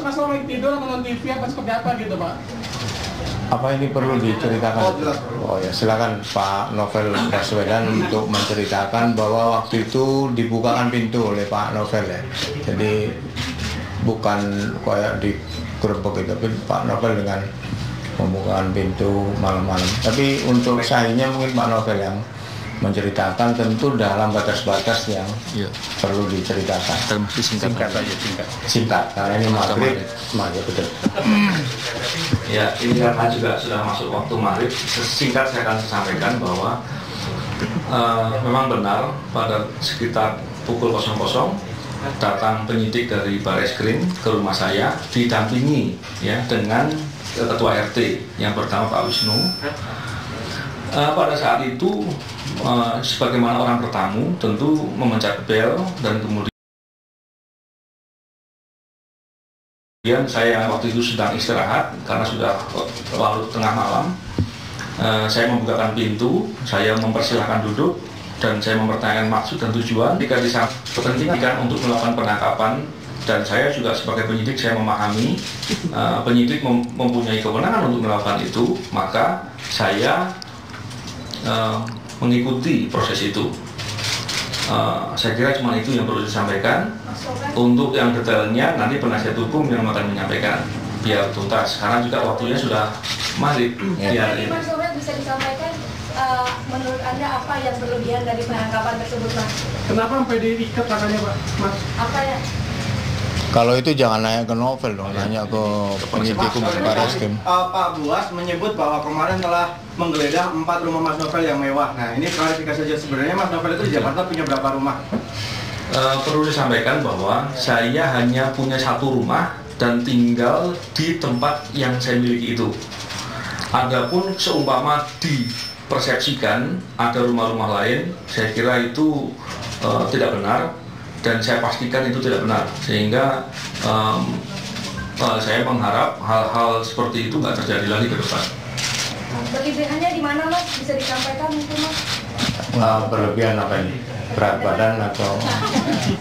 Mas Novel tidur menonton TV apa seperti apa gitu Pak? Apa ini perlu diceritakan? Oh ya, silakan Pak Novel Baswedan untuk menceritakan bahwa waktu itu dibukakan pintu oleh Pak Novel ya. Jadi bukan kayak di gerbek itu, tapi Pak Novel dengan membukakan pintu malam-malam. Tapi untuk sayanya mungkin Pak Novel yang menceritakan, tentu dalam batas-batas yang perlu diceritakan. Singkat aja, Singkat, karena ini maghrib, betul. Ya, ini karena juga sudah masuk waktu maghrib, singkat saya akan sampaikan bahwa memang benar pada sekitar pukul 00 datang penyidik dari Barreskrim ke rumah saya didampingi ya dengan ketua RT yang pertama Pak Wisnu. Pada saat itu sebagaimana orang bertamu tentu memencet bel dan kemudian saya waktu itu sedang istirahat karena sudah larut tengah malam. Saya membukakan pintu, saya mempersilahkan duduk dan saya mempertanyakan maksud dan tujuan jika kepentingan untuk melakukan penangkapan. Dan saya juga sebagai penyidik saya memahami penyidik mempunyai kewenangan untuk melakukan itu, maka saya mengikuti proses itu. Saya kira cuma itu yang perlu disampaikan. Untuk yang detailnya nanti penasihat hukum yang akan menyampaikan biar tuntas, karena juga waktunya sudah maghrib. Jadi Mas Novel bisa disampaikan menurut Anda apa yang berlebihan dari penangkapan tersebut, Mas? Kenapa sampai diikat katanya Pak? Mas? Apa ya? Kalau itu jangan nanya ke Novel dong, nanya ke penyidik hukum Barreskrim. Pak Buas menyebut bahwa kemarin telah menggeledah 4 rumah Mas Novel yang mewah. Nah, ini klarifikasi saja, sebenarnya Mas Novel itu di Jakarta punya berapa rumah? Perlu disampaikan bahwa saya hanya punya 1 rumah dan tinggal di tempat yang saya miliki itu. Adapun seumpama dipersepsikan ada rumah-rumah lain, saya kira itu tidak benar. Dan saya pastikan itu tidak benar, sehingga saya mengharap hal-hal seperti itu nggak terjadi lagi ke depan. Berlebihannya di mana, Mas? Bisa disampaikan mungkin, Mas? Berlebihan apa ini? Berat badan atau?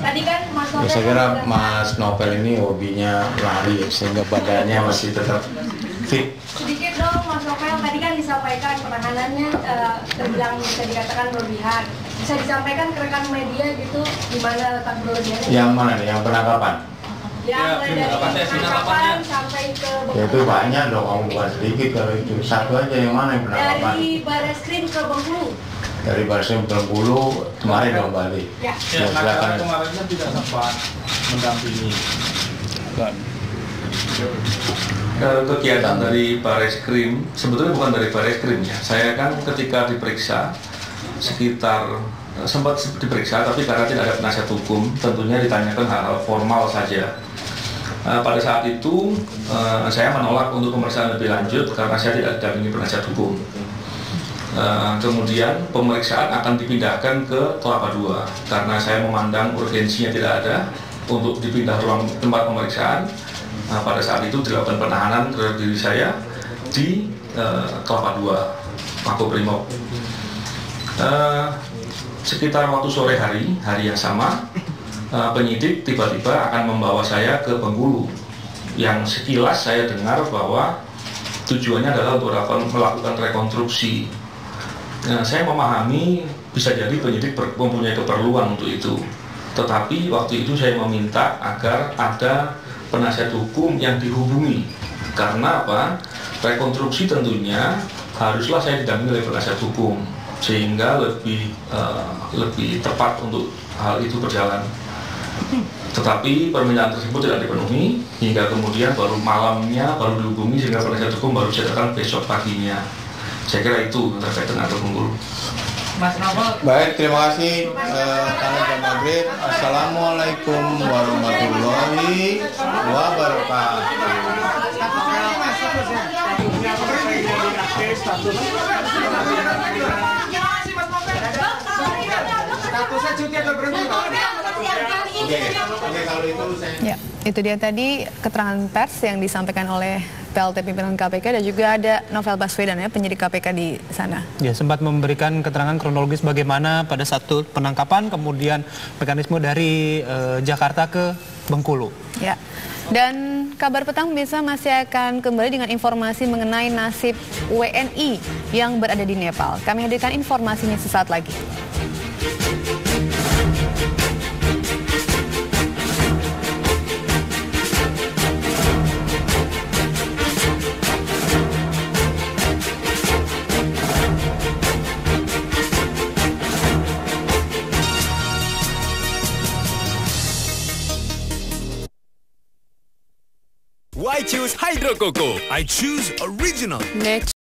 Tadi kan Mas Novel... Saya kira Mas Novel ini hobinya lari, sehingga badannya masih tetap fit. Sedikit dong, Mas Novel. Tadi kan disampaikan penahanannya terbilang bisa dikatakan berlebihan. Bisa disampaikan ke rekan media gitu, di mana letak berlebihannya? Yang mana nih? Yang penangkapan? Yang dari penangkapan sampai ke... Ya itu banyak dong, kamu bukan sedikit kalau itu. Satu aja yang mana yang penangkapan? Dari Barreskrim ke Bengkulu. Dari Barreskrim ke Bengkulu, kemarin dong balik. Ya, silakan. Kemarinnya tidak sempat mendampingi. Kegiatan dari Barreskrim, sebetulnya bukan dari Barreskrim ya. Saya kan ketika diperiksa, sempat diperiksa, tapi karena tidak ada penasihat hukum, tentunya ditanyakan hal-hal formal saja. Pada saat itu saya menolak untuk pemeriksaan lebih lanjut karena saya tidak didampingi penasihat hukum. Kemudian pemeriksaan akan dipindahkan ke Kelapa II karena saya memandang urgensinya tidak ada untuk dipindah ruang tempat pemeriksaan. Pada saat itu dilakukan penahanan terhadap diri saya di Kelapa II, Makobrimob. Sekitar waktu sore hari yang sama, penyidik tiba-tiba akan membawa saya ke Bengkulu, yang sekilas saya dengar bahwa tujuannya adalah untuk melakukan rekonstruksi. Saya memahami bisa jadi penyidik mempunyai keperluan untuk itu, tetapi waktu itu saya meminta agar ada penasihat hukum yang dihubungi. Karena apa? Rekonstruksi tentunya haruslah saya didampingi oleh penasihat hukum, sehingga lebih tepat untuk hal itu berjalan. Tetapi permintaan tersebut tidak dipenuhi, hingga kemudian baru malamnya baru dihubungi, sehingga penasihat hukum baru bisa datang besok paginya. Saya kira itu terkait dengan Bengkulu. Mas Novel. Baik, terima kasih karena jam maghrib. Assalamualaikum warahmatullahi wabarakatuh. Statusnya cuti atau berhenti? Ya, itu dia tadi keterangan pers yang disampaikan oleh PLT pimpinan KPK dan juga ada Novel Baswedan ya, penyidik KPK di sana. Ya, sempat memberikan keterangan kronologis bagaimana pada satu penangkapan, kemudian mekanisme dari Jakarta ke Bengkulu. Ya. Dan kabar petang bisa masih akan kembali dengan informasi mengenai nasib WNI yang berada di Nepal. Kami hadirkan informasinya sesaat lagi. Why choose Hydro Coco? I choose original.